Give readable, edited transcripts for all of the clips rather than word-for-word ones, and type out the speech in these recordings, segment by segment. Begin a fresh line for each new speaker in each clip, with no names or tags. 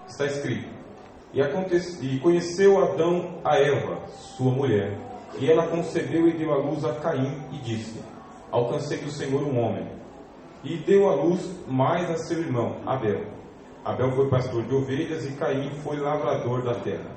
Está escrito: e conheceu Adão a Eva, sua mulher, e ela concebeu e deu à luz a Caim, e disse: alcancei do Senhor um homem. E deu à luz mais a seu irmão, Abel. Abel foi pastor de ovelhas e Caim foi lavrador da terra.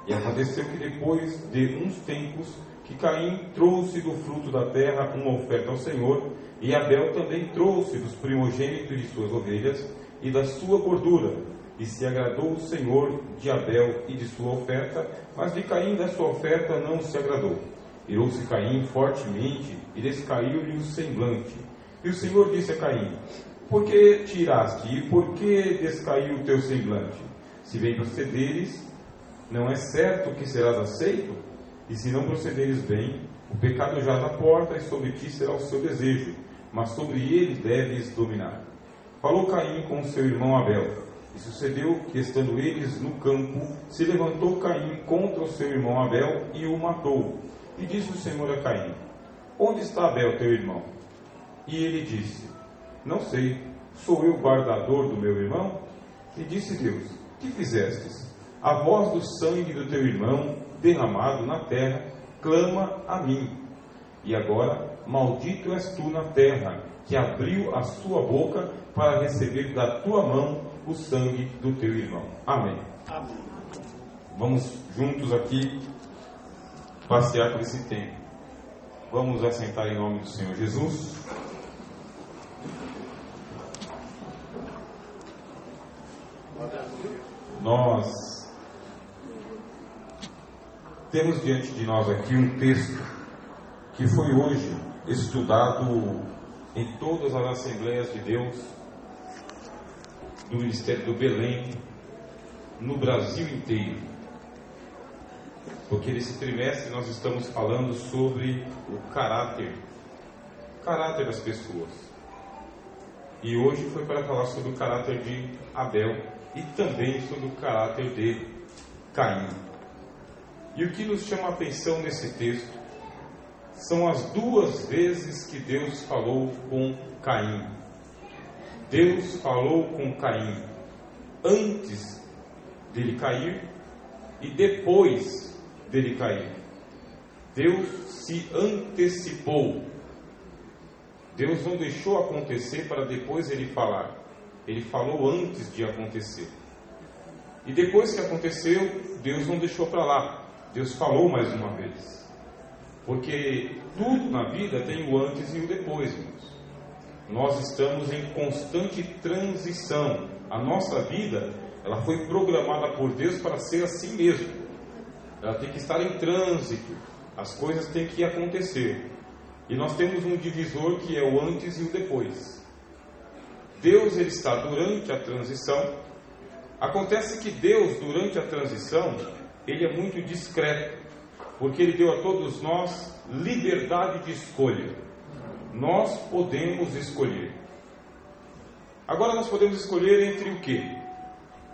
E aconteceu que depois de uns tempos, que Caim trouxe do fruto da terra uma oferta ao Senhor, e Abel também trouxe dos primogênitos de suas ovelhas e da sua gordura. E se agradou o Senhor de Abel e de sua oferta, mas de Caim da sua oferta não se agradou. Irou-se Caim fortemente e descaiu-lhe o semblante. E o Senhor disse a Caim: por que tiraste e por que descaiu o teu semblante? Se bem procederes, não é certo que serás aceito? E se não procederes bem, o pecado jaz à porta e sobre ti será o seu desejo, mas sobre ele deves dominar. Falou Caim com seu irmão Abel. E sucedeu que, estando eles no campo, se levantou Caim contra o seu irmão Abel e o matou. E disse o Senhor a Caim: onde está Abel, teu irmão? E ele disse: não sei, sou eu guardador do meu irmão? E disse Deus: que fizestes? A voz do sangue do teu irmão, derramado na terra, clama a mim. E agora, maldito és tu na terra, que abriu a sua boca para receber da tua mão o sangue do teu irmão. Amém.
Amém.
Vamos juntos aqui passear por esse tempo. Vamos assentar em nome do Senhor Jesus. Nós temos diante de nós aqui um texto que foi hoje estudado em todas as Assembleias de Deus do Ministério do Belém, no Brasil inteiro. Porque nesse trimestre nós estamos falando sobre o caráter das pessoas. E hoje foi para falar sobre o caráter de Abel e também sobre o caráter de Caim. E o que nos chama a atenção nesse texto são as duas vezes que Deus falou com Caim. Deus falou com Caim antes dele cair e depois dele cair. Deus se antecipou. Deus não deixou acontecer para depois ele falar. Ele falou antes de acontecer. E depois que aconteceu, Deus não deixou para lá. Deus falou mais uma vez. Porque tudo na vida tem o antes e o depois, irmãos. Nós estamos em constante transição. A nossa vida, ela foi programada por Deus para ser assim mesmo. Ela tem que estar em trânsito. As coisas têm que acontecer. E nós temos um divisor que é o antes e o depois. Deus, ele está durante a transição. Acontece que Deus, durante a transição, ele é muito discreto, porque ele deu a todos nós liberdade de escolha. Nós podemos escolher. Agora nós podemos escolher entre o quê?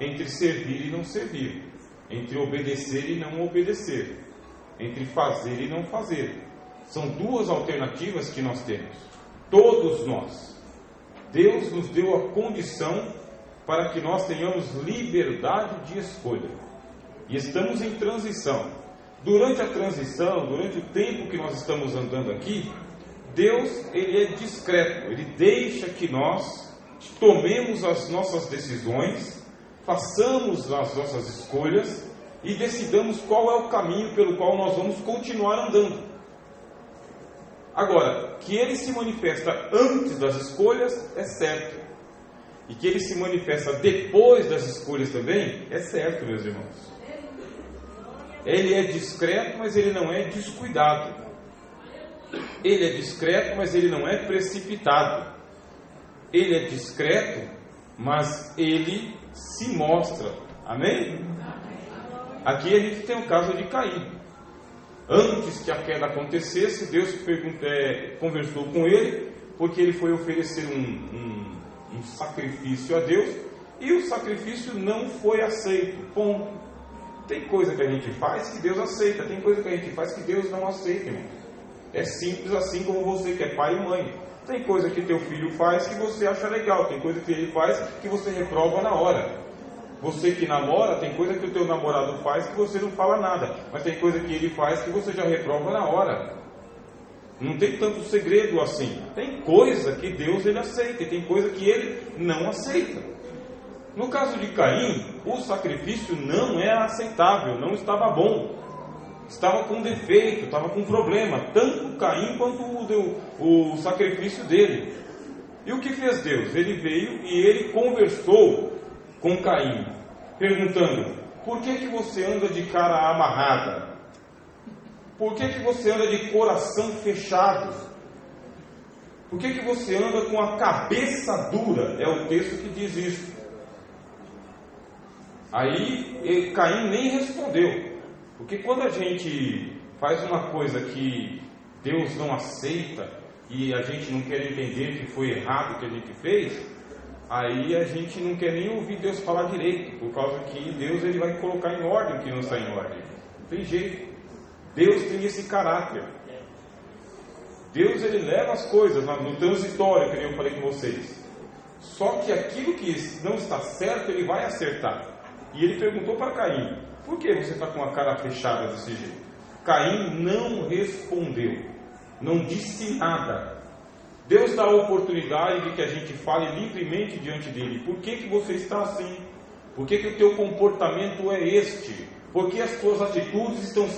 Entre servir e não servir, entre obedecer e não obedecer, entre fazer e não fazer. São duas alternativas que nós temos. Todos nós. Deus nos deu a condição para que nós tenhamos liberdade de escolha. E estamos em transição. Durante a transição, durante o tempo que nós estamos andando aqui, Deus, ele é discreto. Ele deixa que nós tomemos as nossas decisões, façamos as nossas escolhas e decidamos qual é o caminho pelo qual nós vamos continuar andando. Agora, que ele se manifesta antes das escolhas é certo. E que ele se manifesta depois das escolhas também é certo, meus irmãos. Ele é discreto, mas ele não é descuidado. Ele é discreto, mas ele não é precipitado. Ele é discreto, mas ele se mostra. Amém? Aqui a gente tem o caso de Caim. Antes que a queda acontecesse, Deus conversou com ele, porque ele foi oferecer um sacrifício a Deus, e o sacrifício não foi aceito. Ponto. Tem coisa que a gente faz que Deus aceita, tem coisa que a gente faz que Deus não aceita, irmão. É simples assim como você que é pai e mãe. Tem coisa que teu filho faz que você acha legal, tem coisa que ele faz que você reprova na hora. Você que namora, tem coisa que o teu namorado faz que você não fala nada, mas tem coisa que ele faz que você já reprova na hora. Não tem tanto segredo assim. Tem coisa que Deus ele aceita e tem coisa que ele não aceita. No caso de Caim, o sacrifício não era aceitável, não estava bom. Estava com defeito, estava com problema, tanto Caim quanto o sacrifício dele. E o que fez Deus? Ele veio e ele conversou com Caim, perguntando: por que você anda de cara amarrada? Por que você anda de coração fechado? Por que você anda com a cabeça dura? É o texto que diz isso. Aí Caim nem respondeu. Porque quando a gente faz uma coisa que Deus não aceita e a gente não quer entender que foi errado o que a gente fez, aí a gente não quer nem ouvir Deus falar direito, por causa que Deus ele vai colocar em ordem o que não está em ordem. Não tem jeito. Deus tem esse caráter. Deus ele leva as coisas no transitório, que eu falei com vocês. Só que aquilo que não está certo, ele vai acertar. E ele perguntou para Caim: por que você está com a cara fechada desse jeito? Caim não respondeu, não disse nada. Deus dá a oportunidade de que a gente fale livremente diante dele. Por que você está assim? Por que o teu comportamento é este? Por que as tuas atitudes estão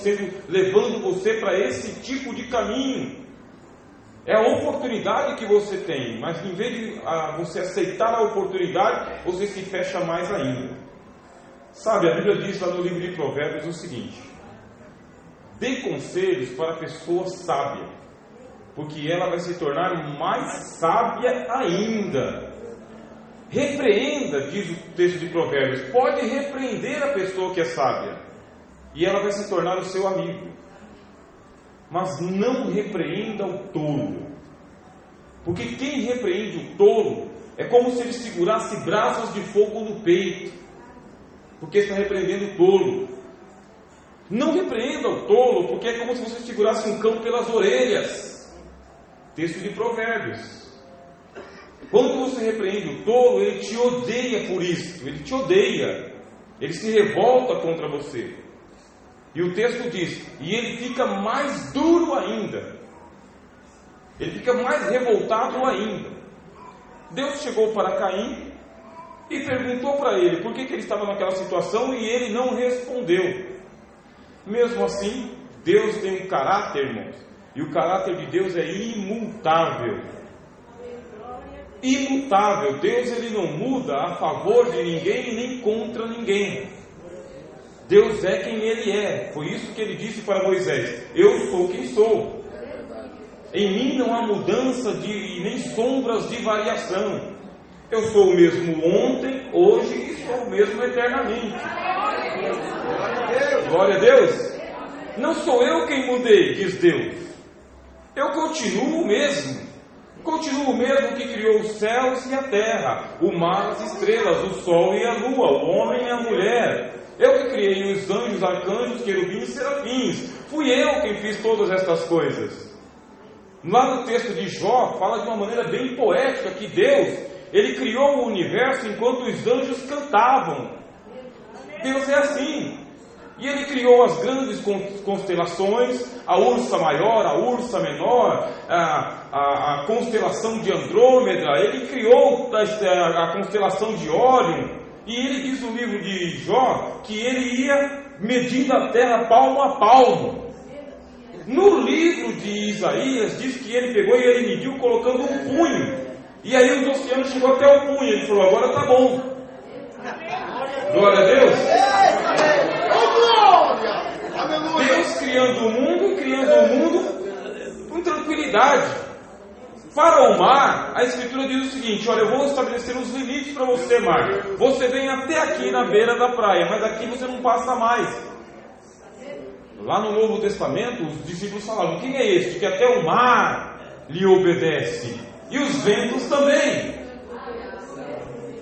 levando você para esse tipo de caminho? É a oportunidade que você tem, mas em vez de você aceitar a oportunidade, você se fecha mais ainda. Sabe, a Bíblia diz lá no livro de Provérbios o seguinte: dê conselhos para a pessoa sábia, porque ela vai se tornar mais sábia ainda. Repreenda, diz o texto de Provérbios, pode repreender a pessoa que é sábia, e ela vai se tornar o seu amigo. Mas não repreenda o tolo, porque quem repreende o tolo é como se ele segurasse brasas de fogo no peito, porque está repreendendo o tolo. Não repreenda o tolo, porque é como se você segurasse um cão pelas orelhas. Texto de Provérbios. Quando você repreende o tolo, ele te odeia por isso, ele te odeia, ele se revolta contra você. E o texto diz: e ele fica mais duro ainda, ele fica mais revoltado ainda. Deus chegou para Caim e perguntou para ele por que ele estava naquela situação, e ele não respondeu. Mesmo assim, Deus tem um caráter, irmãos, e o caráter de Deus é imutável. Imutável. Deus ele não muda a favor de ninguém nem contra ninguém. Deus é quem ele é. Foi isso que ele disse para Moisés: eu sou quem sou. Em mim não há mudança nem sombras de variação. Eu sou o mesmo ontem, hoje e sou o mesmo eternamente. Glória a Deus. Não sou eu quem mudei, diz Deus. Eu continuo o mesmo. Continuo o mesmo que criou os céus e a terra, o mar, as estrelas, o sol e a lua, o homem e a mulher. Eu que criei os anjos, arcanjos, querubins e serafins. Fui eu quem fiz todas estas coisas. Lá no texto de Jó, fala de uma maneira bem poética que Deus, ele criou o universo enquanto os anjos cantavam. Deus é assim. E ele criou as grandes constelações, a Ursa Maior, a Ursa Menor, a constelação de Andrômeda. Ele criou a constelação de Órion. E ele diz no livro de Jó que ele ia medindo a terra palmo a palmo. No livro de Isaías diz que ele pegou e ele mediu colocando um punho. E aí os oceanos chegou até o punho. Ele falou: agora tá bom. Glória a Deus. Deus criando o mundo com tranquilidade. Para o mar, a Escritura diz o seguinte: olha, eu vou estabelecer os limites para você, mar. Você vem até aqui na beira da praia, mas aqui você não passa mais. Lá no Novo Testamento, os discípulos falavam: quem é este que até o mar lhe obedece? E os ventos também.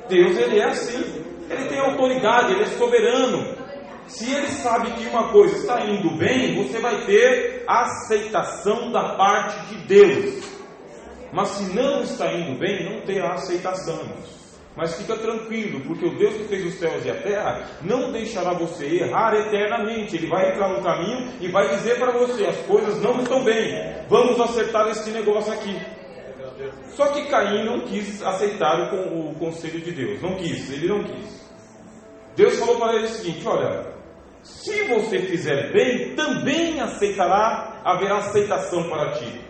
Deus, ele é assim. Ele tem autoridade, ele é soberano. Se ele sabe que uma coisa está indo bem, você vai ter aceitação da parte de Deus. Mas se não está indo bem, não terá aceitação. Mas fica tranquilo, porque o Deus que fez os céus e a terra não deixará você errar eternamente. Ele vai entrar no caminho e vai dizer para você: as coisas não estão bem, vamos acertar este negócio aqui. Só que Caim não quis aceitar o conselho de Deus. Não quis, ele não quis. Deus falou para ele o seguinte: olha, se você fizer bem, também haverá aceitação para ti.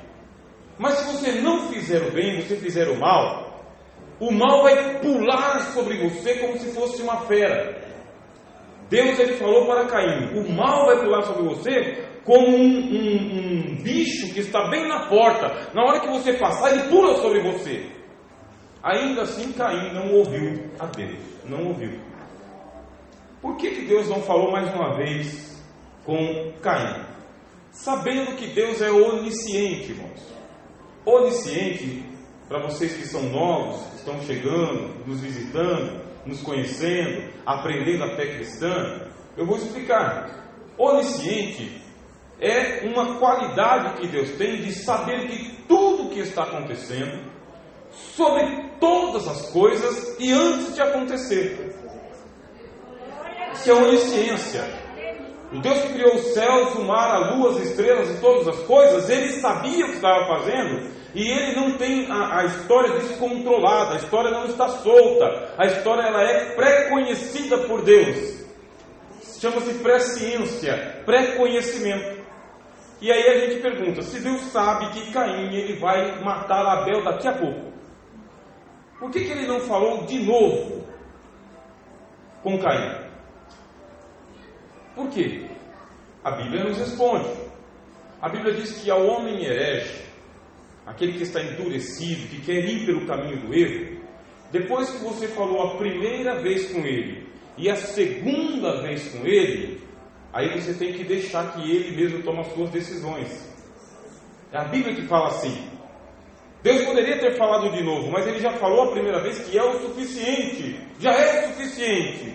Mas se você não fizer o bem, você fizer o mal vai pular sobre você como se fosse uma fera. Deus, ele falou para Caim: o mal vai pular sobre você como um bicho que está bem na porta. Na hora que você passar, ele pula sobre você. Ainda assim, Caim não ouviu a Deus. Não ouviu. Por que Deus não falou mais uma vez com Caim? Sabendo que Deus é onisciente, irmãos. Onisciente, para vocês que são novos, que estão chegando, nos visitando, nos conhecendo, aprendendo a fé cristã, eu vou explicar. Onisciente é uma qualidade que Deus tem de saber de tudo o que está acontecendo, sobre todas as coisas e antes de acontecer. Isso é onisciência. O Deus que criou os céus, o mar, a lua, as estrelas e todas as coisas, Ele sabia o que estava fazendo, e Ele não tem a história descontrolada, a história não está solta, a história ela é pré-conhecida por Deus. Chama-se presciência, pré-conhecimento. E aí a gente pergunta: se Deus sabe que Caim ele vai matar Abel daqui a pouco, por que Ele não falou de novo com Caim? Por quê? A Bíblia nos responde. A Bíblia diz que ao homem herege, aquele que está endurecido, que quer ir pelo caminho do erro, depois que você falou a primeira vez com ele e a segunda vez com ele, aí você tem que deixar que ele mesmo tome as suas decisões. É a Bíblia que fala assim. Deus poderia ter falado de novo, mas Ele já falou a primeira vez que é o suficiente. Já é o suficiente.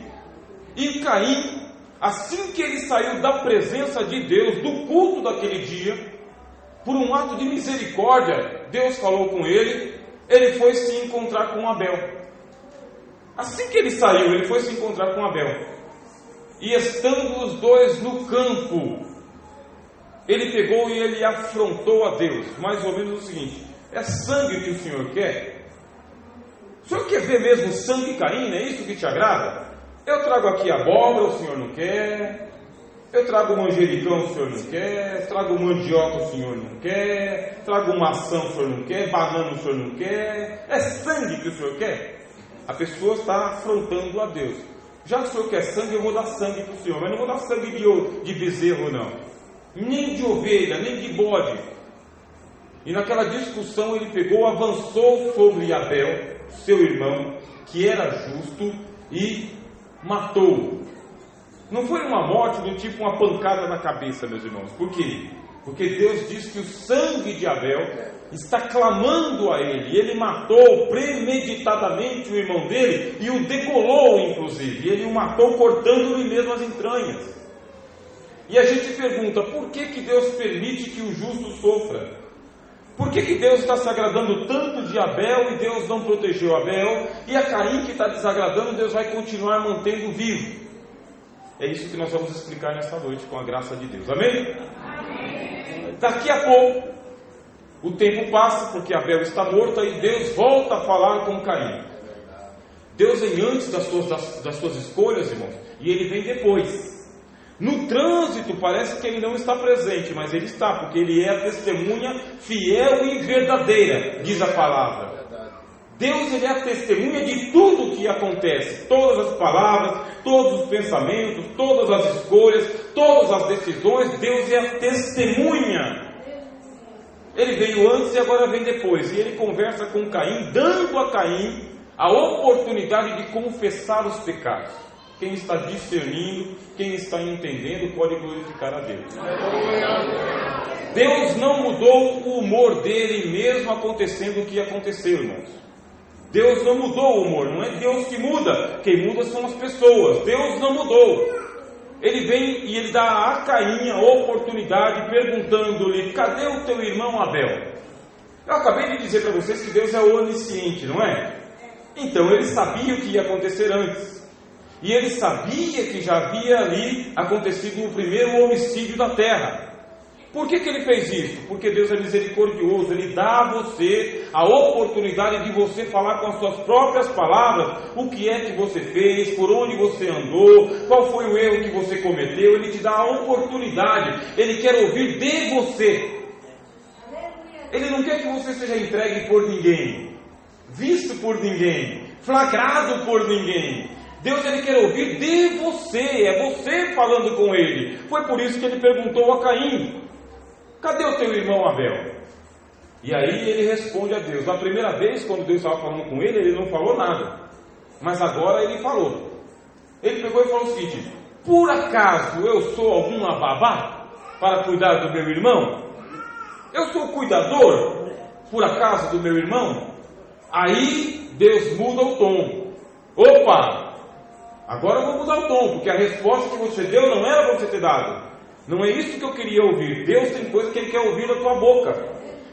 E Caim, assim que ele saiu da presença de Deus, do culto daquele dia, por um ato de misericórdia, Deus falou com ele, ele foi se encontrar com Abel. Assim que ele saiu, ele foi se encontrar com Abel. E estando os dois no campo, ele pegou e ele afrontou a Deus, mais ou menos o seguinte: é sangue que o Senhor quer? O Senhor quer ver mesmo sangue caindo? É isso que te agrada? Eu trago aqui abóbora, o Senhor não quer. Eu trago manjericão, o Senhor não quer. Trago mandioca, o Senhor não quer. Trago maçã, o Senhor não quer. Banana, o Senhor não quer. É sangue que o Senhor quer? A pessoa está afrontando a Deus. Já que o Senhor quer sangue, eu vou dar sangue para o Senhor. Mas não vou dar sangue de bezerro, não. Nem de ovelha, nem de bode. E naquela discussão ele pegou, avançou sobre Abel, seu irmão, que era justo, e matou-o. Não foi uma morte do tipo uma pancada na cabeça, meus irmãos. Por quê? Porque Deus diz que o sangue de Abel está clamando a ele. Ele matou premeditadamente o irmão dele e o degolou, inclusive. Ele o matou cortando-lhe mesmo as entranhas. E a gente pergunta: por que Deus permite que o justo sofra? Por que Deus está se agradando tanto de Abel e Deus não protegeu Abel? E a Caim que está desagradando, Deus vai continuar mantendo vivo? É isso que nós vamos explicar nesta noite com a graça de Deus. Amém? Amém. Daqui a pouco, o tempo passa porque Abel está morto e Deus volta a falar com Caim. Deus vem antes das suas escolhas, irmãos, e Ele vem depois. No trânsito parece que Ele não está presente, mas Ele está, porque Ele é a testemunha fiel e verdadeira, diz a palavra. Deus, Ele é a testemunha de tudo o que acontece, todas as palavras, todos os pensamentos, todas as escolhas, todas as decisões. Deus é a testemunha. Ele veio antes e agora vem depois, e Ele conversa com Caim, dando a Caim a oportunidade de confessar os pecados. Quem está discernindo, quem está entendendo, pode glorificar a Deus. Deus não mudou o humor dele, mesmo acontecendo o que aconteceu, irmãos. Deus não mudou o humor, não é Deus que muda, quem muda são as pessoas. Deus não mudou. Ele vem e ele dá a Caim a oportunidade, perguntando-lhe: cadê o teu irmão Abel? Eu acabei de dizer para vocês que Deus é onisciente, não é? Então ele sabia o que ia acontecer antes. E ele sabia que já havia ali acontecido o primeiro homicídio da terra. Por que ele fez isso? Porque Deus é misericordioso. Ele dá a você a oportunidade de você falar com as suas próprias palavras o que é que você fez, por onde você andou, qual foi o erro que você cometeu. Ele te dá a oportunidade. Ele quer ouvir de você. Ele não quer que você seja entregue por ninguém, visto por ninguém, flagrado por ninguém. Deus, ele quer ouvir de você. É você falando com ele. Foi por isso que ele perguntou a Caim: cadê o teu irmão Abel? E aí ele responde a Deus. Na primeira vez, quando Deus estava falando com ele, ele não falou nada. Mas agora ele falou. Ele pegou e falou o seguinte: por acaso eu sou alguma babá para cuidar do meu irmão? Eu sou cuidador, por acaso, do meu irmão? Aí Deus muda o tom. Opa! Agora eu vou mudar o tom, porque a resposta que você deu não era para você ter dado. Não é isso que eu queria ouvir. Deus tem coisa que Ele quer ouvir da tua boca,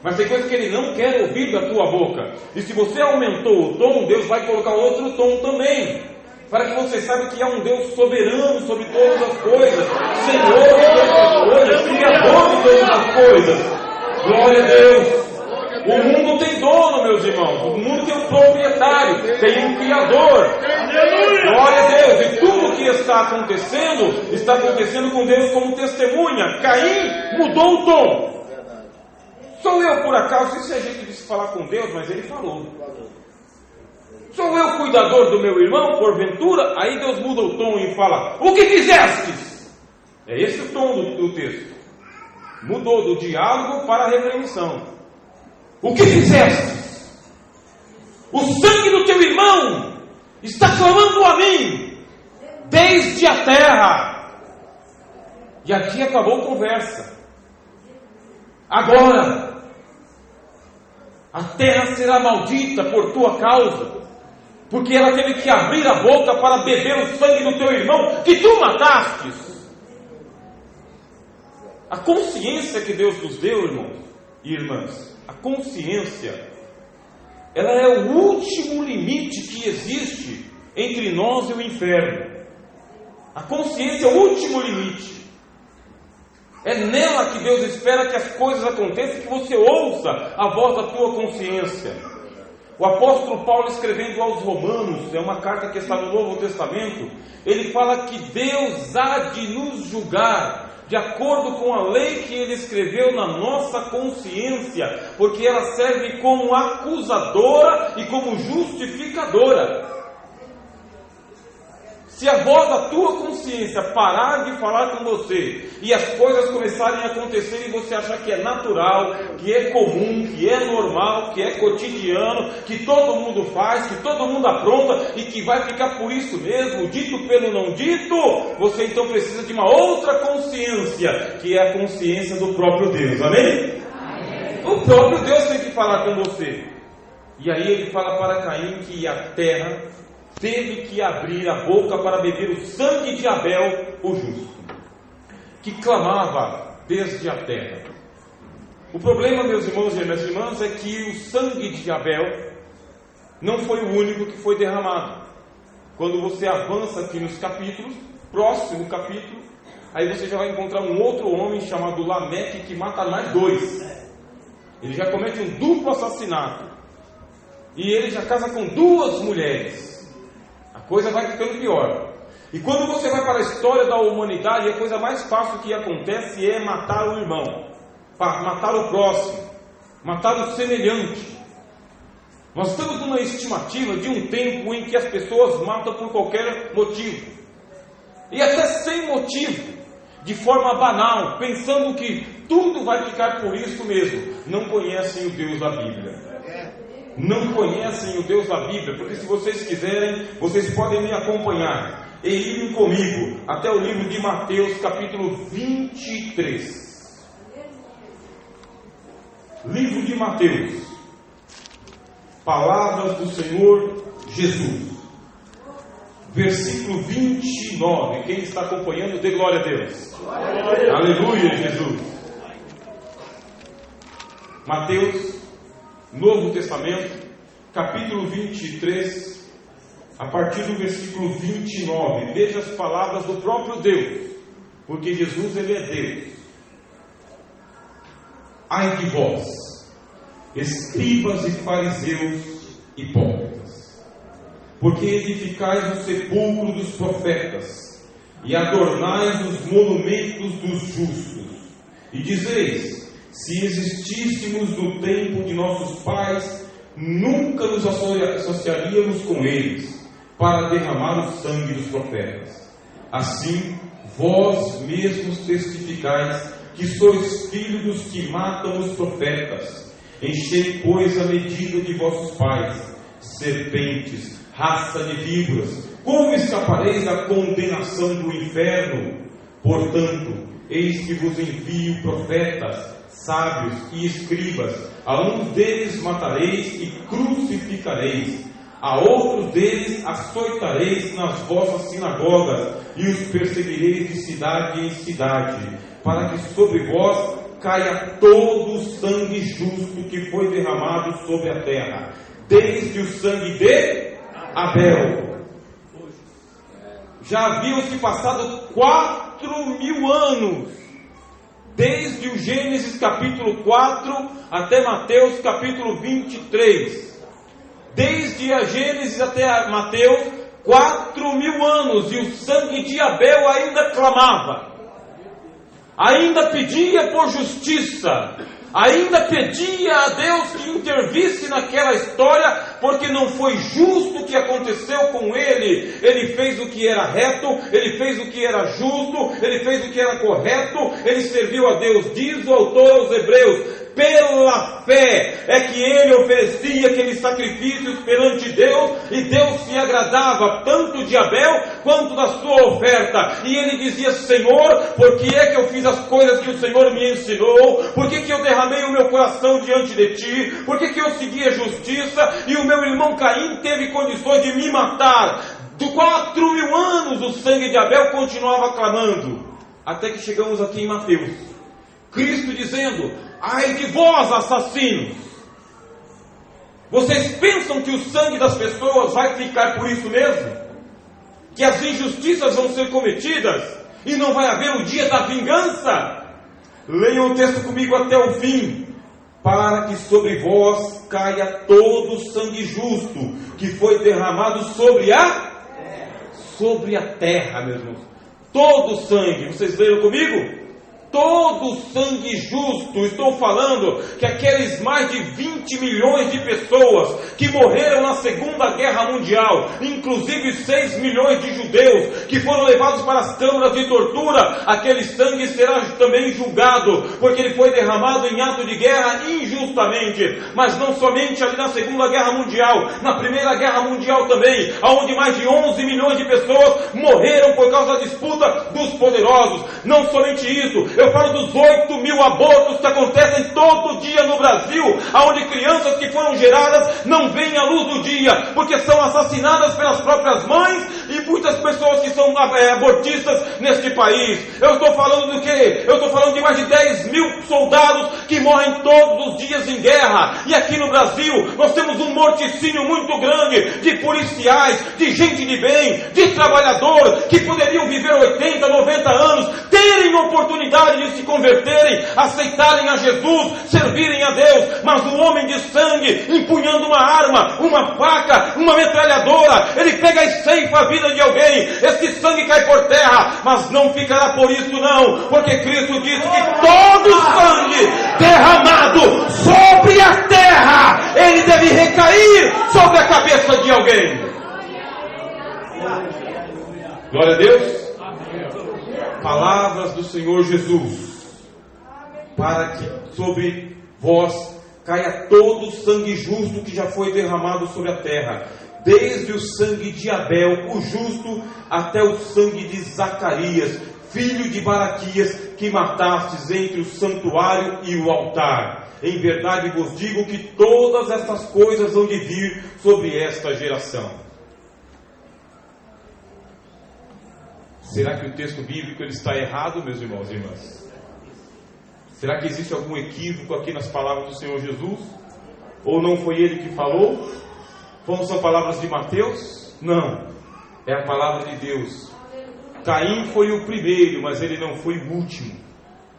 mas tem coisa que Ele não quer ouvir da tua boca. E se você aumentou o tom, Deus vai colocar outro tom também, para que você saiba que há um Deus soberano sobre todas as coisas, Senhor de todas as coisas, Criador de todas as coisas. Glória a Deus. O mundo tem dono, meus irmãos. O mundo tem um proprietário, tem um Criador. Glória a Deus. E tudo que está acontecendo com Deus como testemunha. Caim mudou o tom. Sou eu por acaso? Isso é jeito de se falar com Deus, mas ele falou. Sou eu cuidador do meu irmão, porventura? Aí Deus muda o tom e fala: o que fizestes? É esse o tom do texto. Mudou do diálogo para a repreensão. O que fizeste? O sangue do teu irmão está clamando a mim desde a terra. E aqui acabou a conversa. Agora a terra será maldita por tua causa, porque ela teve que abrir a boca para beber o sangue do teu irmão que tu matastes. A consciência que Deus nos deu, irmãos e irmãs, a consciência, ela é o último limite que existe entre nós e o inferno. A consciência é o último limite. É nela que Deus espera que as coisas aconteçam, que você ouça a voz da tua consciência. O apóstolo Paulo, escrevendo aos Romanos, é uma carta que está no Novo Testamento, ele fala que Deus há de nos julgar de acordo com a lei que ele escreveu na nossa consciência, porque ela serve como acusadora e como justificadora. Se a voz da tua consciência parar de falar com você e as coisas começarem a acontecer e você achar que é natural, que é comum, que é normal, que é cotidiano, que todo mundo faz, que todo mundo apronta e que vai ficar por isso mesmo, dito pelo não dito, você então precisa de uma outra consciência, que é a consciência do próprio Deus. Amém? Amém. O próprio Deus tem que falar com você. E aí ele fala para Caim que a terra teve que abrir a boca para beber o sangue de Abel, o justo, que clamava desde a terra. O problema, meus irmãos e minhas irmãs, é que o sangue de Abel não foi o único que foi derramado. Quando você avança aqui nos capítulos, próximo capítulo, aí você já vai encontrar um outro homem chamado Lameque, que mata mais dois. Ele já comete um duplo assassinato, e ele já casa com duas mulheres. A coisa vai ficando pior. E quando você vai para a história da humanidade, a coisa mais fácil que acontece é matar o irmão, matar o próximo, matar o semelhante. Nós estamos numa estimativa de um tempo em que as pessoas matam por qualquer motivo, e até sem motivo, de forma banal, pensando que tudo vai ficar por isso mesmo. Não conhecem o Deus da Bíblia. Não conhecem o Deus da Bíblia, porque se vocês quiserem, vocês podem me acompanhar e irem comigo até o livro de Mateus, capítulo 23. Livro de Mateus, palavras do Senhor Jesus, versículo 29. Quem está acompanhando, dê glória a Deus. Glória. Aleluia, Jesus. Mateus, Novo Testamento, capítulo 23, a partir do versículo 29, veja as palavras do próprio Deus, porque Jesus, Ele é Deus. Ai de vós, escribas e fariseus hipócritas, porque edificais o sepulcro dos profetas, e adornais os monumentos dos justos, e dizeis: se existíssemos no tempo de nossos pais, nunca nos associaríamos com eles, para derramar o sangue dos profetas. Assim, vós mesmos testificais que sois filhos dos que matam os profetas. Enchei, pois, a medida de vossos pais, serpentes, raça de víboras, como escapareis da condenação do inferno? Portanto, eis que vos envio profetas, sábios e escribas. A uns deles matareis e crucificareis, a outros deles açoitareis nas vossas sinagogas, e os perseguireis de cidade em cidade, para que sobre vós caia todo o sangue justo que foi derramado sobre a terra, desde o sangue de Abel. Já haviam-se passado 4.000 anos, desde o Gênesis capítulo 4 até Mateus capítulo 23. Desde a Gênesis até a Mateus, 4.000 anos, e o sangue de Abel ainda clamava, ainda pedia por justiça, ainda pedia a Deus que intervisse naquela história, porque não foi justo o que aconteceu com ele. Ele fez o que era reto, ele fez o que era justo, ele fez o que era correto, ele serviu a Deus. Diz o autor aos Hebreus: pela fé é que ele oferecia aqueles sacrifícios perante Deus, e Deus se agradava tanto de Abel quanto da sua oferta. E ele dizia: Senhor, por que é que eu fiz as coisas que o Senhor me ensinou? Por que eu derramei o meu coração diante de ti? Por que eu segui a justiça? E o meu irmão Caim teve condições de me matar. De 4.000 anos o sangue de Abel continuava clamando, até que chegamos aqui em Mateus, Cristo dizendo: ai de vós, assassinos! Vocês pensam que o sangue das pessoas vai ficar por isso mesmo? Que as injustiças vão ser cometidas e não vai haver o dia da vingança? Leiam o texto comigo até o fim. Para que sobre vós caia todo o sangue justo que foi derramado sobre a terra, meus irmãos. Todo o sangue. Vocês leram comigo? Todo sangue justo. Estou falando que aqueles mais de 20 milhões de pessoas que morreram na Segunda Guerra Mundial, inclusive 6 milhões de judeus que foram levados para as câmaras de tortura, aquele sangue será também julgado, porque ele foi derramado em ato de guerra injustamente. Mas não somente ali na Segunda Guerra Mundial, na Primeira Guerra Mundial também, onde mais de 11 milhões de pessoas morreram por causa da disputa dos poderosos. Não somente isso, eu falo dos 8.000 abortos que acontecem todo dia no Brasil, onde crianças que foram geradas não veem a luz do dia, porque são assassinadas pelas próprias mães, e muitas pessoas que são abortistas neste país. Eu estou falando do quê? Eu estou falando de mais de 10.000 soldados que morrem todos os dias em guerra. E aqui no Brasil nós temos um morticínio muito grande de policiais, de gente de bem, de trabalhador, que poderiam viver 80, 90 anos, terem oportunidade de se converterem, aceitarem a Jesus, servirem a Deus, mas o homem de sangue, empunhando uma arma, uma faca, uma metralhadora, ele pega e ceifa a vida de alguém. Esse sangue cai por terra, mas não ficará por isso não, porque Cristo disse que todo o sangue derramado sobre a terra, ele deve recair sobre a cabeça de alguém. Glória a Deus. Palavras do Senhor Jesus: para que sobre vós caia todo o sangue justo que já foi derramado sobre a terra, desde o sangue de Abel, o justo, até o sangue de Zacarias, filho de Baraquias, que matastes entre o santuário e o altar. Em verdade vos digo que todas estas coisas hão de vir sobre esta geração. Será que o texto bíblico ele está errado, meus irmãos e irmãs? Será que existe algum equívoco aqui nas palavras do Senhor Jesus? Ou não foi ele que falou? São palavras de Mateus? Não, é a palavra de Deus. Caim foi o primeiro, mas ele não foi o último.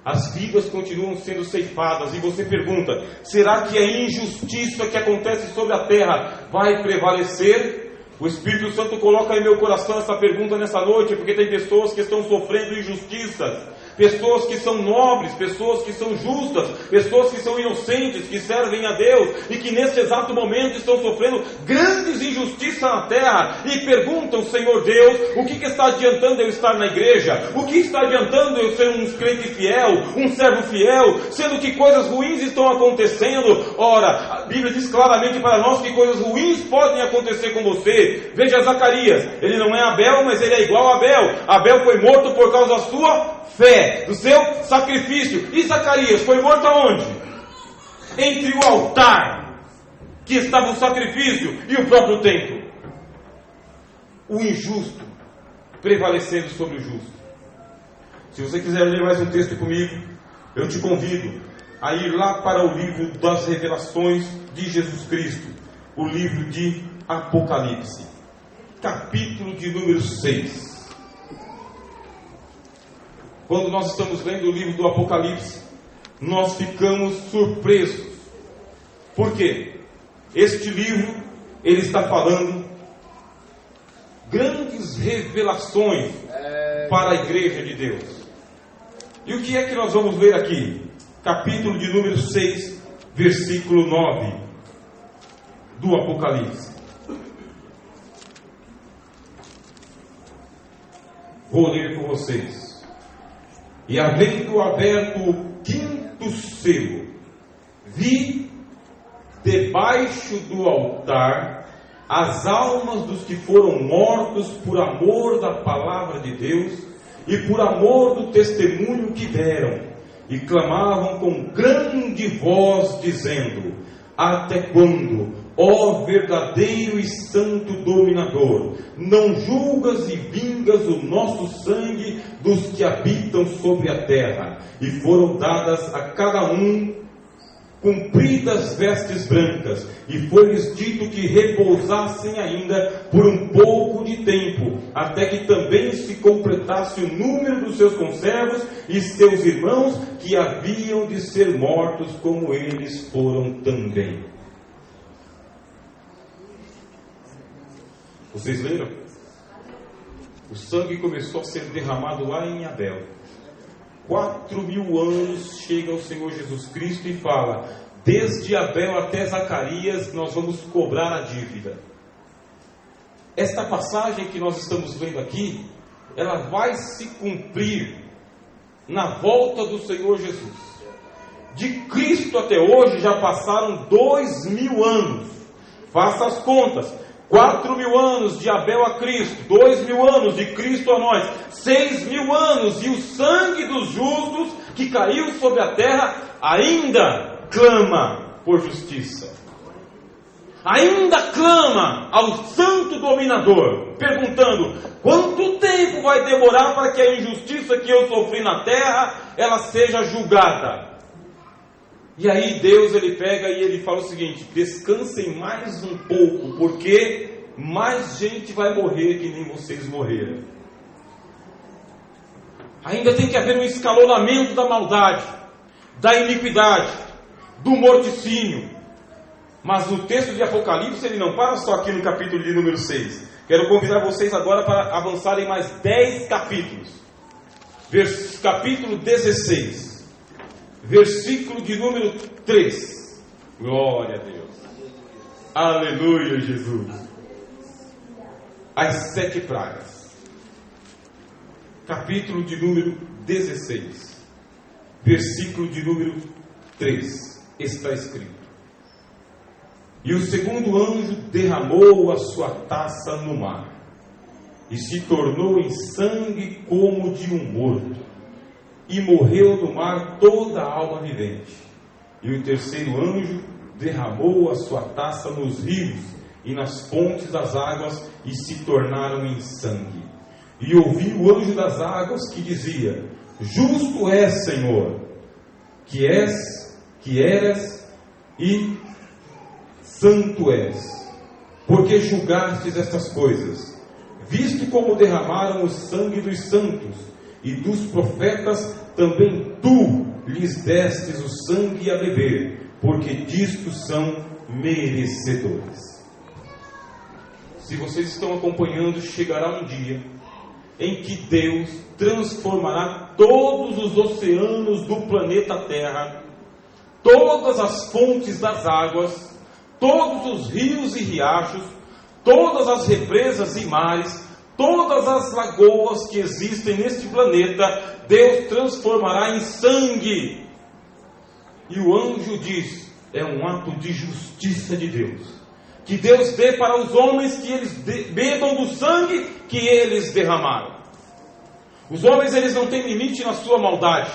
As vidas continuam sendo ceifadas. E você pergunta: será que a injustiça que acontece sobre a terra vai prevalecer? O Espírito Santo coloca em meu coração essa pergunta nessa noite, porque tem pessoas que estão sofrendo injustiças, pessoas que são nobres, pessoas que são justas, pessoas que são inocentes, que servem a Deus, e que nesse exato momento estão sofrendo grandes injustiças na terra, e perguntam: Senhor Deus, o que está adiantando eu estar na igreja? O que está adiantando eu ser um crente fiel, um servo fiel, sendo que coisas ruins estão acontecendo? Ora, a Bíblia diz claramente para nós que coisas ruins podem acontecer com você. Veja Zacarias, ele não é Abel, mas ele é igual a Abel. Abel foi morto por causa da sua fé, do seu sacrifício. E Zacarias foi morto aonde? Entre o altar que estava o sacrifício e o próprio templo. O injusto prevalecendo sobre o justo. Se você quiser ler mais um texto comigo, eu te convido a ir lá para o livro das revelações de Jesus Cristo, o livro de Apocalipse, capítulo de número 6. Quando nós estamos lendo o livro do Apocalipse, nós ficamos surpresos. Por quê? Este livro, ele está falando grandes revelações para a igreja de Deus. E o que é que nós vamos ler aqui? Capítulo de número 6, versículo 9 do Apocalipse. Vou ler com vocês. E havendo aberto o quinto selo, vi debaixo do altar as almas dos que foram mortos por amor da palavra de Deus e por amor do testemunho que deram, e clamavam com grande voz, dizendo: até quando, ó verdadeiro e santo dominador, não julgas e vingas o nosso sangue dos que habitam sobre a terra? E foram dadas a cada um compridas vestes brancas, e foi-lhes dito que repousassem ainda por um pouco de tempo, até que também se completasse o número dos seus conservos e seus irmãos, que haviam de ser mortos como eles foram também. Vocês leram? O sangue começou a ser derramado lá em Abel. 4.000 anos chega o Senhor Jesus Cristo e fala: desde Abel até Zacarias nós vamos cobrar a dívida. Esta passagem que nós estamos lendo aqui, ela vai se cumprir na volta do Senhor Jesus. De Cristo até hoje já passaram 2.000 anos. Faça as contas. 4.000 anos de Abel a Cristo, 2.000 anos de Cristo a nós, 6.000 anos, e o sangue dos justos que caiu sobre a terra ainda clama por justiça, ainda clama ao santo dominador, perguntando: quanto tempo vai demorar para que a injustiça que eu sofri na terra, ela seja julgada? E aí Deus, ele pega e ele fala o seguinte: descansem mais um pouco, porque mais gente vai morrer que nem vocês morreram. Ainda tem que haver um escalonamento da maldade, da iniquidade, do morticínio. Mas o texto de Apocalipse, ele não para só aqui no capítulo de número 6. Quero convidar vocês agora para avançarem mais 10 capítulos. Capítulo 16. Versículo de número 3. Glória a Deus. Aleluia, Jesus. As 7 pragas. Capítulo de número 16. Versículo de número 3. Está escrito: e o segundo anjo derramou a sua taça no mar, e se tornou em sangue como de um morto, e morreu no mar toda a alma vivente. E o terceiro anjo derramou a sua taça nos rios e nas fontes das águas, e se tornaram em sangue. E ouvi o anjo das águas que dizia: justo és, Senhor, que eras, e santo és, porque julgastes estas coisas, visto como derramaram o sangue dos santos e dos profetas, também tu lhes destes o sangue a beber, porque disto são merecedores. Se vocês estão acompanhando, chegará um dia em que Deus transformará todos os oceanos do planeta Terra, todas as fontes das águas, todos os rios e riachos, todas as represas e mares, todas as lagoas que existem neste planeta, Deus transformará em sangue. E o anjo diz: é um ato de justiça de Deus, que Deus dê para os homens que eles bebam do sangue que eles derramaram. Os homens, eles não têm limite na sua maldade,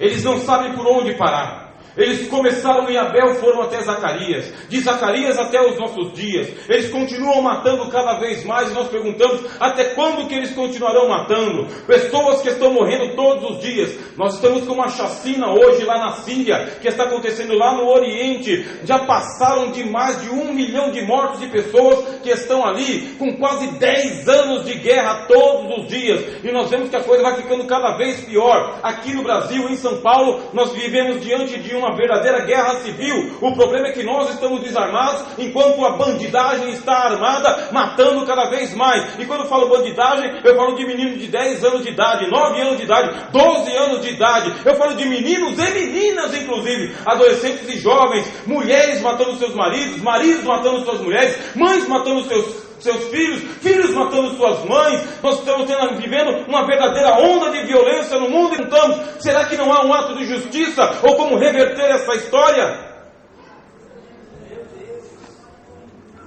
eles não sabem por onde parar. Eles começaram em Abel, foram até Zacarias, de Zacarias até os nossos dias. Eles continuam matando cada vez mais, e nós perguntamos: até quando que eles continuarão matando? Pessoas que estão morrendo todos os dias. Nós estamos com uma chacina hoje lá na Síria, que está acontecendo lá no Oriente. Já passaram de mais de 1 milhão de mortos de pessoas que estão ali, com quase 10 anos de guerra todos os dias. E nós vemos que a coisa vai ficando cada vez pior. Aqui no Brasil, em São Paulo, nós vivemos diante de uma verdadeira guerra civil. O problema é que nós estamos desarmados, enquanto a bandidagem está armada, matando cada vez mais. E quando eu falo bandidagem, eu falo de meninos de 10 anos de idade, 9 anos de idade, 12 anos de idade. Eu falo de meninos e meninas, inclusive, adolescentes e jovens, mulheres matando seus maridos, maridos matando suas mulheres, mães matando seus filhos, filhos matando suas mães. Nós estamos vivendo uma verdadeira onda de violência no mundo. Então, será que não há um ato de justiça, ou como reverter essa história?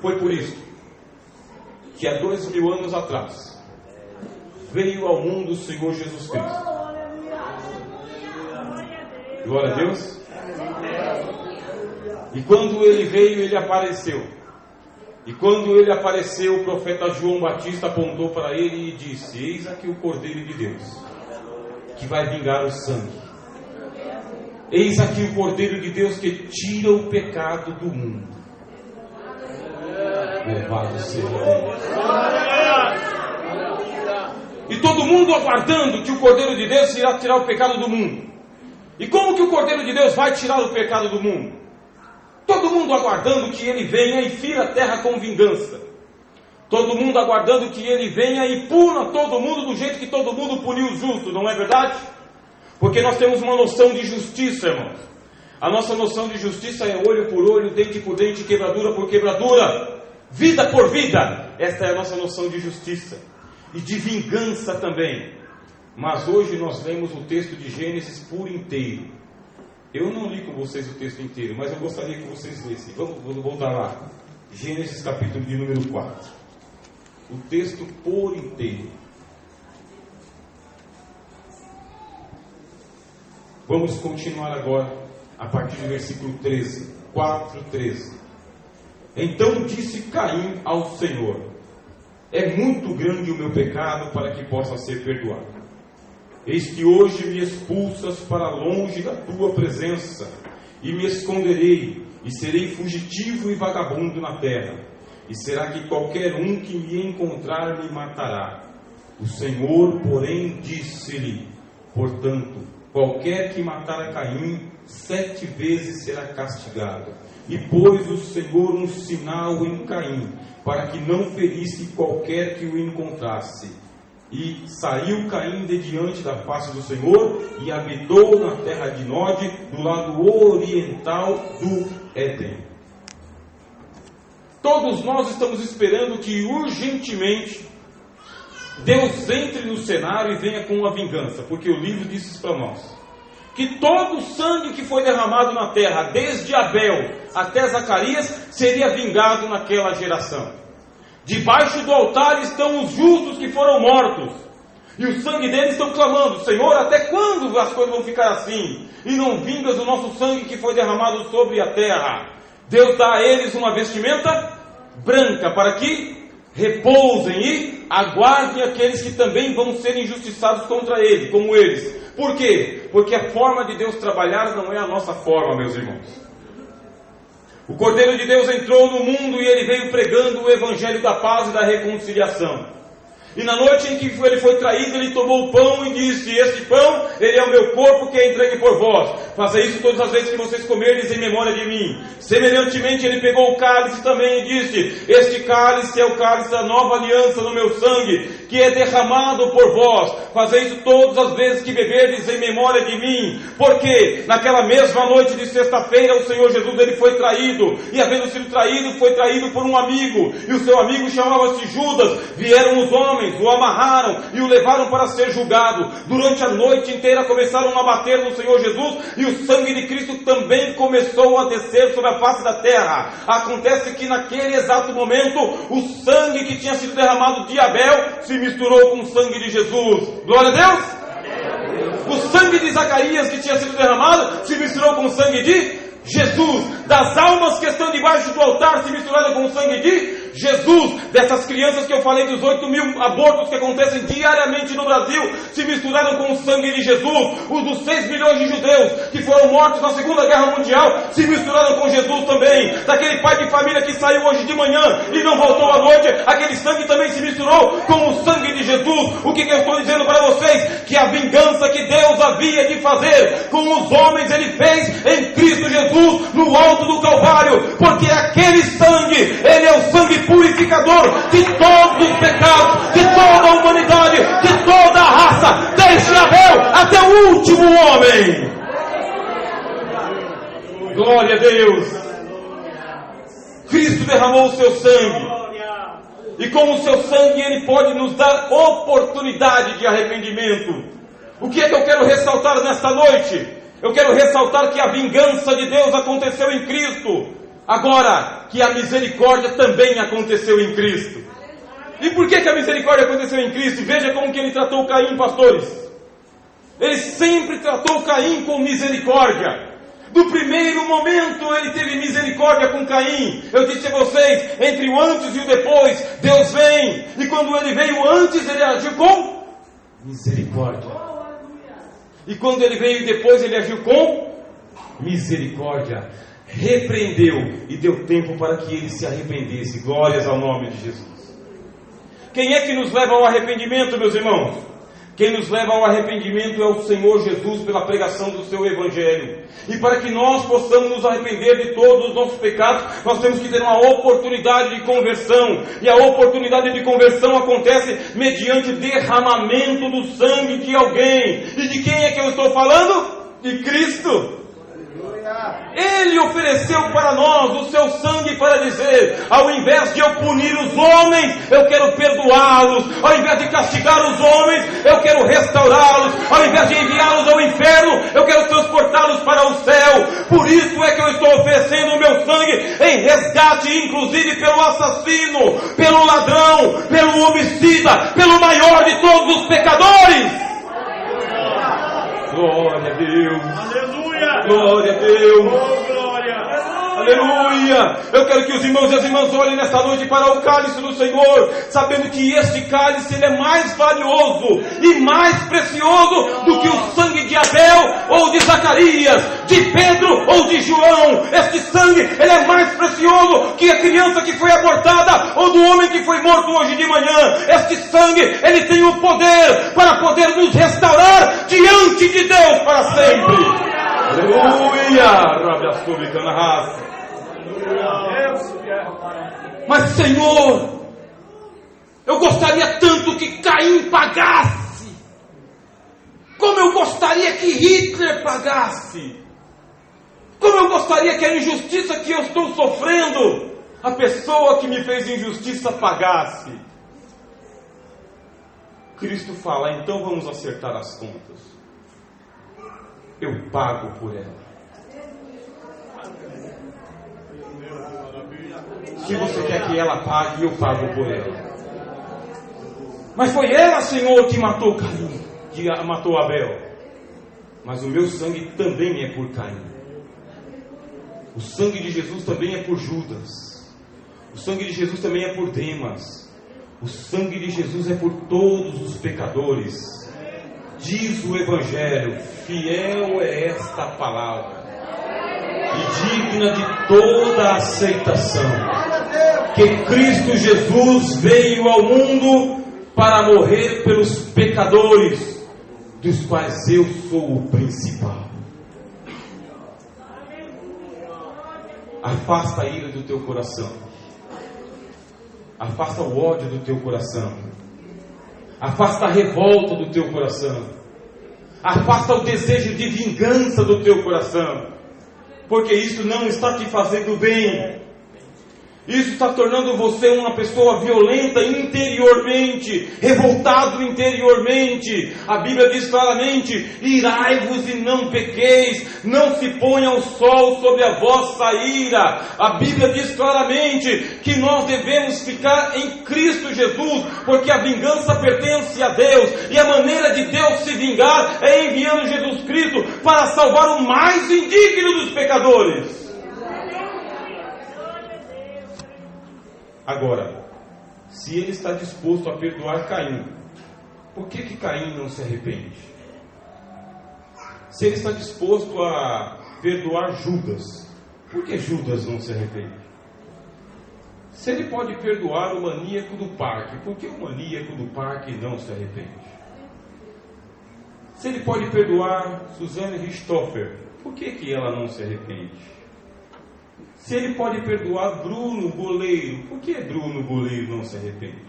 Foi por isso que há 2000 anos atrás veio ao mundo o Senhor Jesus Cristo. Glória a Deus. E quando ele veio, ele apareceu. E quando ele apareceu, o profeta João Batista apontou para ele e disse: eis aqui o Cordeiro de Deus, que vai vingar o sangue. Eis aqui o Cordeiro de Deus que tira o pecado do mundo. Louvado seja Deus. E todo mundo aguardando que o Cordeiro de Deus irá tirar o pecado do mundo. E como que o Cordeiro de Deus vai tirar o pecado do mundo? Todo mundo aguardando que ele venha e fira a terra com vingança. Todo mundo aguardando que ele venha e puna todo mundo do jeito que todo mundo puniu o justo, não é verdade? Porque nós temos uma noção de justiça, irmãos. A nossa noção de justiça é olho por olho, dente por dente, quebradura por quebradura, vida por vida. Esta é a nossa noção de justiça. E de vingança também. Mas hoje nós lemos o texto de Gênesis por inteiro. Eu não li com vocês o texto inteiro, mas eu gostaria que vocês lessem. Vamos voltar lá. Gênesis capítulo de número 4. O texto por inteiro. Vamos continuar agora a partir do versículo 13. 4:13. Então disse Caim ao Senhor: é muito grande o meu pecado para que possa ser perdoado. Eis que hoje me expulsas para longe da tua presença, e me esconderei, e serei fugitivo e vagabundo na terra. E será que qualquer um que me encontrar me matará? O Senhor, porém, disse-lhe: portanto, qualquer que matar a Caim, 7 vezes será castigado. E pôs o Senhor um sinal em Caim, para que não ferisse qualquer que o encontrasse. E saiu Caim de diante da face do Senhor, e habitou na terra de Nod, do lado oriental do Éden. Todos nós estamos esperando que urgentemente Deus entre no cenário e venha com uma vingança, porque o livro diz isso para nós. Que todo o sangue que foi derramado na terra, desde Abel até Zacarias, seria vingado naquela geração. Debaixo do altar estão os justos que foram mortos, e o sangue deles estão clamando: Senhor, até quando as coisas vão ficar assim? E não vingas o nosso sangue que foi derramado sobre a terra. Deus dá a eles uma vestimenta branca, para que repousem e aguardem aqueles que também vão ser injustiçados contra ele, como eles. Por quê? Porque a forma de Deus trabalhar não é a nossa forma, meus irmãos. O Cordeiro de Deus entrou no mundo e ele veio pregando o evangelho da paz e da reconciliação. E na noite em que ele foi traído, ele tomou o pão e disse: este pão, ele é o meu corpo que é entregue por vós. Faça isso todas as vezes que vocês comerdes em memória de mim. Semelhantemente, ele pegou o cálice também e disse: este cálice é o cálice da nova aliança no meu sangue, que é derramado por vós. Faça isso todas as vezes que beberdes em memória de mim. Porque naquela mesma noite de sexta-feira, o Senhor Jesus ele foi traído. E havendo sido traído, foi traído por um amigo. E o seu amigo chamava-se Judas. Vieram os homens, o amarraram e o levaram para ser julgado. Durante a noite inteira começaram a bater no Senhor Jesus, e o sangue de Cristo também começou a descer sobre a face da terra. Acontece que naquele exato momento, o sangue que tinha sido derramado de Abel se misturou com o sangue de Jesus. Glória a Deus! O sangue de Zacarias que tinha sido derramado se misturou com o sangue de Jesus. Das almas que estão debaixo do altar se misturaram com o sangue de Jesus. Dessas crianças que eu falei, dos 8.000 abortos que acontecem diariamente no Brasil, se misturaram com o sangue de Jesus. Os dos 6 milhões de judeus que foram mortos na Segunda Guerra Mundial se misturaram com Jesus também. Daquele pai de família que saiu hoje de manhã e não voltou à noite, aquele sangue também se misturou com o sangue de Jesus. O que eu estou dizendo para vocês? Que a vingança que Deus havia de fazer com os homens, Ele fez em Cristo Jesus no alto do Calvário, porque aquele sangue, ele é o sangue purificador de todos os pecados, de toda a humanidade, de toda a raça, desde Abel até o último homem. Glória a Deus. Cristo derramou o seu sangue, e com o seu sangue ele pode nos dar oportunidade de arrependimento. O que é que eu quero ressaltar nesta noite? Eu quero ressaltar que a vingança de Deus aconteceu em Cristo, agora que a misericórdia também aconteceu em Cristo. E por que a misericórdia aconteceu em Cristo? Veja como que ele tratou Caim, pastores. Ele sempre tratou Caim com misericórdia. Do primeiro momento ele teve misericórdia com Caim. Eu disse a vocês, entre o antes e o depois, Deus vem. E quando ele veio antes, ele agiu com misericórdia. E quando ele veio depois, ele agiu com misericórdia. Repreendeu e deu tempo para que ele se arrependesse. Glórias ao nome de Jesus. Quem é que nos leva ao arrependimento, meus irmãos? Quem nos leva ao arrependimento é o Senhor Jesus, pela pregação do seu Evangelho. E para que nós possamos nos arrepender de todos os nossos pecados, nós temos que ter uma oportunidade de conversão. E a oportunidade de conversão acontece mediante derramamento do sangue de alguém. E de quem é que eu estou falando? De Cristo. Ele ofereceu para nós o seu sangue para dizer: ao invés de eu punir os homens, eu quero perdoá-los. Ao invés de castigar os homens, eu quero restaurá-los. Ao invés de enviá-los ao inferno, eu quero transportá-los para o céu. Por isso é que eu estou oferecendo o meu sangue em resgate, inclusive pelo assassino, pelo ladrão, pelo homicida, pelo maior de todos os pecadores. Glória a Deus. Aleluia. Glória a Deus. Oh, glória. Aleluia. Eu quero que os irmãos e as irmãs olhem nesta noite para o cálice do Senhor, sabendo que este cálice ele é mais valioso e mais precioso do que o sangue de Abel ou de Zacarias, de Pedro ou de João. Este sangue ele é mais precioso que a criança que foi abortada ou do homem que foi morto hoje de manhã. Este sangue ele tem o poder para poder nos restaurar diante de Deus para sempre. Aleluia! Mas Senhor, eu gostaria tanto que Caim pagasse, como eu gostaria que Hitler pagasse, como eu gostaria que a injustiça que eu estou sofrendo, a pessoa que me fez injustiça pagasse. Cristo fala: então vamos acertar as contas. Eu pago por ela. Se você quer que ela pague, eu pago por ela. Mas foi ela, Senhor, que matou Caim, que matou Abel. Mas o meu sangue também é por Caim. O sangue de Jesus também é por Judas. O sangue de Jesus também é por Demas. O sangue de Jesus é por todos os pecadores. Diz o Evangelho: fiel é esta palavra. e digna de toda aceitação, que Cristo Jesus veio ao mundo para morrer pelos pecadores, dos quais eu sou o principal. Afasta a ira do teu coração, afasta o ódio do teu coração, afasta a revolta do teu coração, afasta o desejo de vingança do teu coração, porque isso não está te fazendo bem. Isso está tornando você uma pessoa violenta interiormente, revoltado interiormente. A Bíblia diz claramente: irai-vos e não pequeis, não se ponha o sol sobre a vossa ira. A Bíblia diz claramente que nós devemos ficar em Cristo Jesus, porque a vingança pertence a Deus, e a maneira de Deus se vingar é enviando Jesus Cristo para salvar o mais indigno dos pecadores. Agora, se ele está disposto a perdoar Caim, por que Caim não se arrepende? Se ele está disposto a perdoar Judas, por que Judas não se arrepende? Se ele pode perdoar o maníaco do parque, por que o maníaco do parque não se arrepende? Se ele pode perdoar Suzane Richthofen, por que ela não se arrepende? Se ele pode perdoar Bruno Goleiro, por que Bruno Goleiro não se arrepende?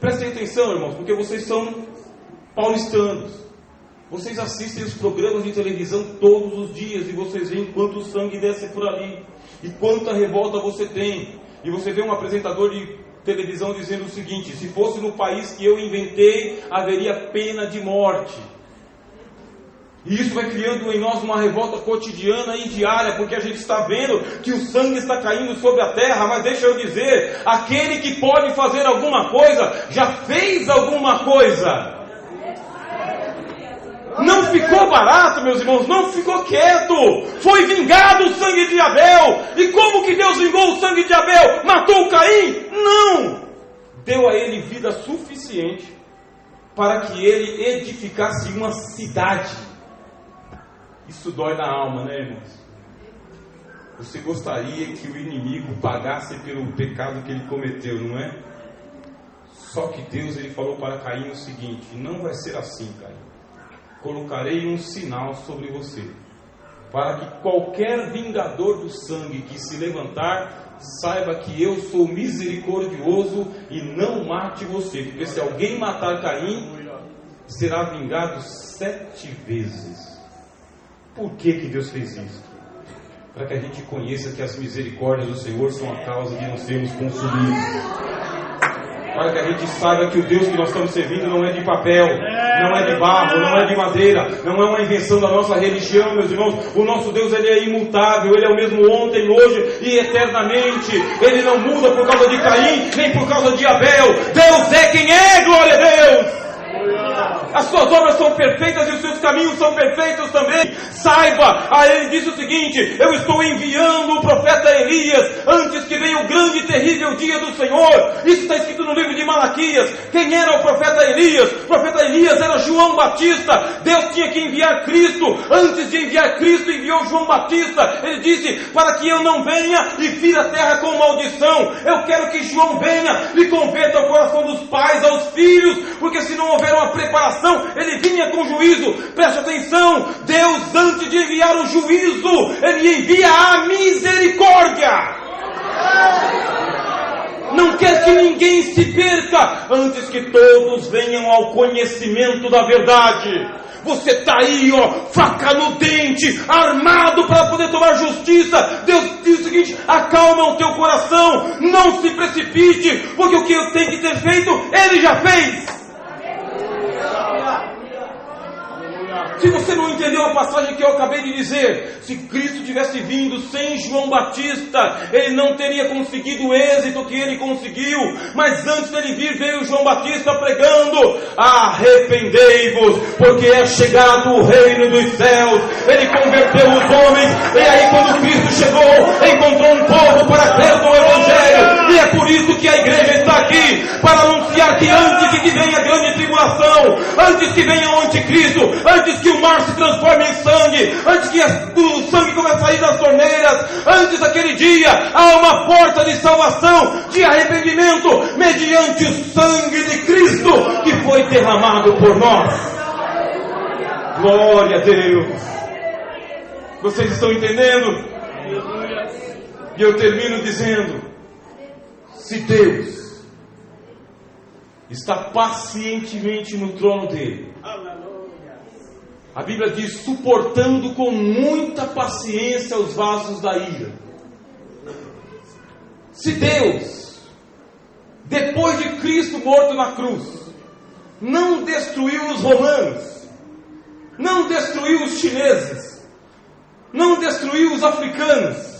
Prestem atenção, irmãos, porque vocês são paulistanos. Vocês assistem os programas de televisão todos os dias e vocês veem quanto sangue desce por ali e quanta revolta você tem. E você vê um apresentador de televisão dizendo o seguinte: se fosse no país que eu inventei, haveria pena de morte. E isso vai criando em nós uma revolta cotidiana e diária, porque a gente está vendo que o sangue está caindo sobre a terra. Mas deixa eu dizer, aquele que pode fazer alguma coisa, já fez alguma coisa. Não ficou barato, meus irmãos, não ficou quieto. Foi vingado o sangue de Abel. E como que Deus vingou o sangue de Abel? Matou o Caim? Não! Deu a ele vida suficiente para que ele edificasse uma cidade. Isso dói na alma, né, irmãos? Você gostaria que o inimigo pagasse pelo pecado que ele cometeu, não é? Só que Deus, ele falou para Caim o seguinte: não vai ser assim, Caim. Colocarei um sinal sobre você, para que qualquer vingador do sangue que se levantar, saiba que eu sou misericordioso e não mate você. Porque se alguém matar Caim, será vingado 7 vezes. Por que Deus fez isso? Para que a gente conheça que as misericórdias do Senhor são a causa de não sermos consumidos. Para que a gente saiba que o Deus que nós estamos servindo não é de papel, não é de barro, não é de madeira, não é uma invenção da nossa religião, meus irmãos. O nosso Deus, ele é imutável, ele é o mesmo ontem, hoje e eternamente. Ele não muda por causa de Caim, nem por causa de Abel. Deus é quem é, glória a Deus! As suas obras são perfeitas e os seus caminhos são perfeitos também. Saiba, ele disse o seguinte: eu estou enviando o profeta Elias antes que venha o grande e terrível dia do Senhor. Isso está escrito no livro de Malaquias. Quem era o profeta Elias? O profeta Elias era João Batista. Deus tinha que enviar Cristo. Antes de enviar Cristo, enviou João Batista. Ele disse: para que eu não venha e fira a terra com maldição, eu quero que João venha e converta o coração dos pais aos filhos, porque se não houver uma preparação, ele vinha com juízo. Preste atenção, Deus, antes de enviar o juízo, ele envia a misericórdia. Não quer que ninguém se perca, antes que todos venham ao conhecimento da verdade. Você está aí, faca no dente, armado para poder tomar justiça. Deus diz o seguinte: acalma o teu coração, não se precipite, porque o que eu tenho que ter feito, Ele já fez. Se você não entendeu a passagem que eu acabei de dizer, se Cristo tivesse vindo sem João Batista, ele não teria conseguido o êxito que ele conseguiu. Mas antes dele vir, veio João Batista pregando: arrependei-vos, porque é chegado o reino dos céus. Ele converteu os homens, e aí quando Cristo chegou, encontrou um povo para crer no Evangelho. E é por isso que a igreja está aqui, para anunciar que antes que venha a grande tribulação, antes que venha o anticristo, antes que o mar se transforme em sangue, antes que o sangue comece dia há uma porta de salvação, de arrependimento, mediante o sangue de Cristo que foi derramado por nós. Glória a Deus. Vocês estão entendendo? E eu termino dizendo: se Deus está pacientemente no trono dele, a Bíblia diz, suportando com muita paciência os vasos da ira. Se Deus, depois de Cristo morto na cruz, não destruiu os romanos, não destruiu os chineses, não destruiu os africanos,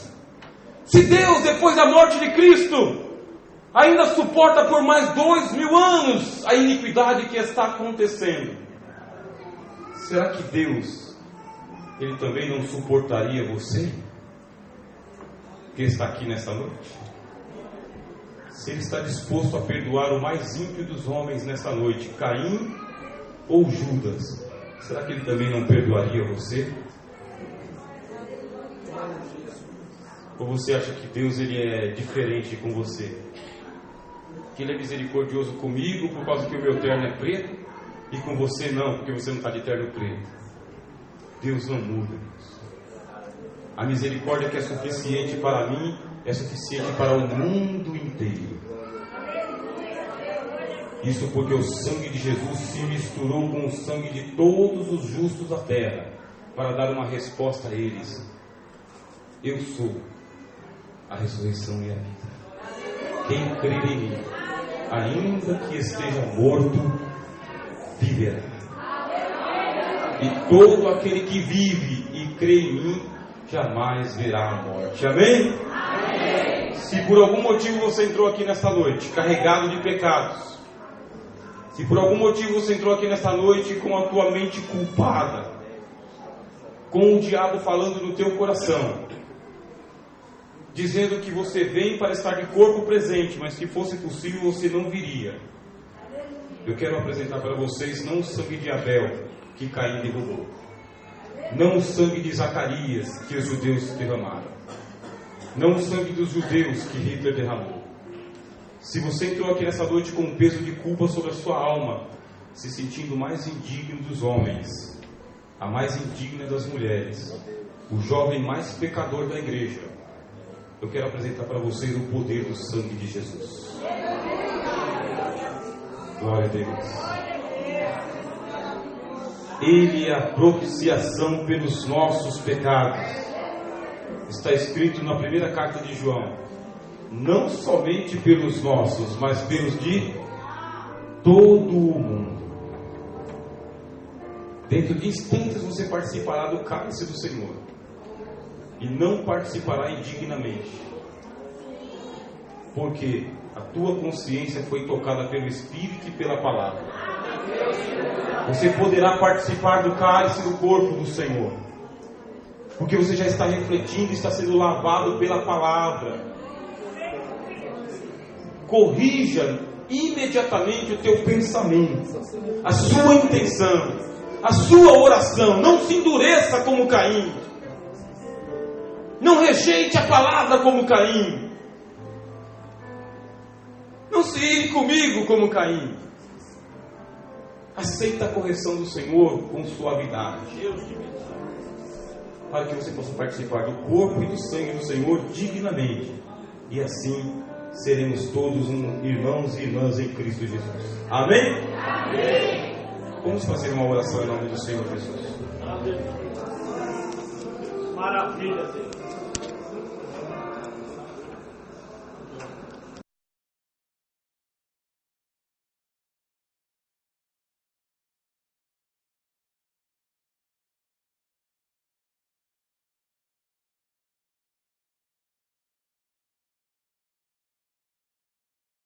se Deus, depois da morte de Cristo, ainda suporta por mais 2000 anos a iniquidade que está acontecendo, será que Deus, Ele também não suportaria você, que está aqui nesta noite? Se Ele está disposto a perdoar o mais ímpio dos homens nesta noite, Caim ou Judas, será que Ele também não perdoaria você? Ou você acha que Deus ele é diferente com você? Que Ele é misericordioso comigo por causa que o meu terno é preto e com você não, porque você não está de terno preto? Deus não muda. A misericórdia que é suficiente para mim é suficiente para o mundo inteiro. Isso porque o sangue de Jesus se misturou com o sangue de todos os justos da terra para dar uma resposta a eles. Eu sou a ressurreição e a vida. Quem crer em mim, ainda que esteja morto, viverá. E todo aquele que vive e crê em mim, jamais verá a morte. Amém? Amém. Se por algum motivo você entrou aqui nesta noite carregado de pecados, se por algum motivo você entrou aqui nesta noite com a tua mente culpada, com o diabo falando no teu coração, dizendo que você vem para estar de corpo presente, mas se fosse possível você não viria, eu quero apresentar para vocês não o sangue de Abel que Caim derrubou, não o sangue de Zacarias que os judeus derramaram, não o sangue dos judeus que Hitler derramou. Se você entrou aqui nessa noite com um peso de culpa sobre a sua alma, se sentindo mais indigno dos homens, a mais indigna das mulheres, o jovem mais pecador da igreja, eu quero apresentar para vocês o poder do sangue de Jesus. Glória a Deus. Ele é a propiciação pelos nossos pecados. Está escrito na primeira carta de João: não somente pelos nossos, mas pelos de todo o mundo. Dentro de instantes você participará do cálice do Senhor e não participará indignamente, porque a tua consciência foi tocada pelo Espírito e pela palavra. Você poderá participar do cálice do corpo do Senhor, porque você já está refletindo e está sendo lavado pela palavra. Corrija imediatamente o teu pensamento, a sua intenção, a sua oração. Não se endureça como Caim. Não rejeite a palavra como Caim. Não se ire comigo como Caim. Aceita a correção do Senhor com suavidade, para que você possa participar do corpo e do sangue do Senhor dignamente. E assim seremos todos irmãos e irmãs em Cristo Jesus. Amém? Amém. Vamos fazer uma oração em nome do Senhor Jesus.
Maravilha, Deus.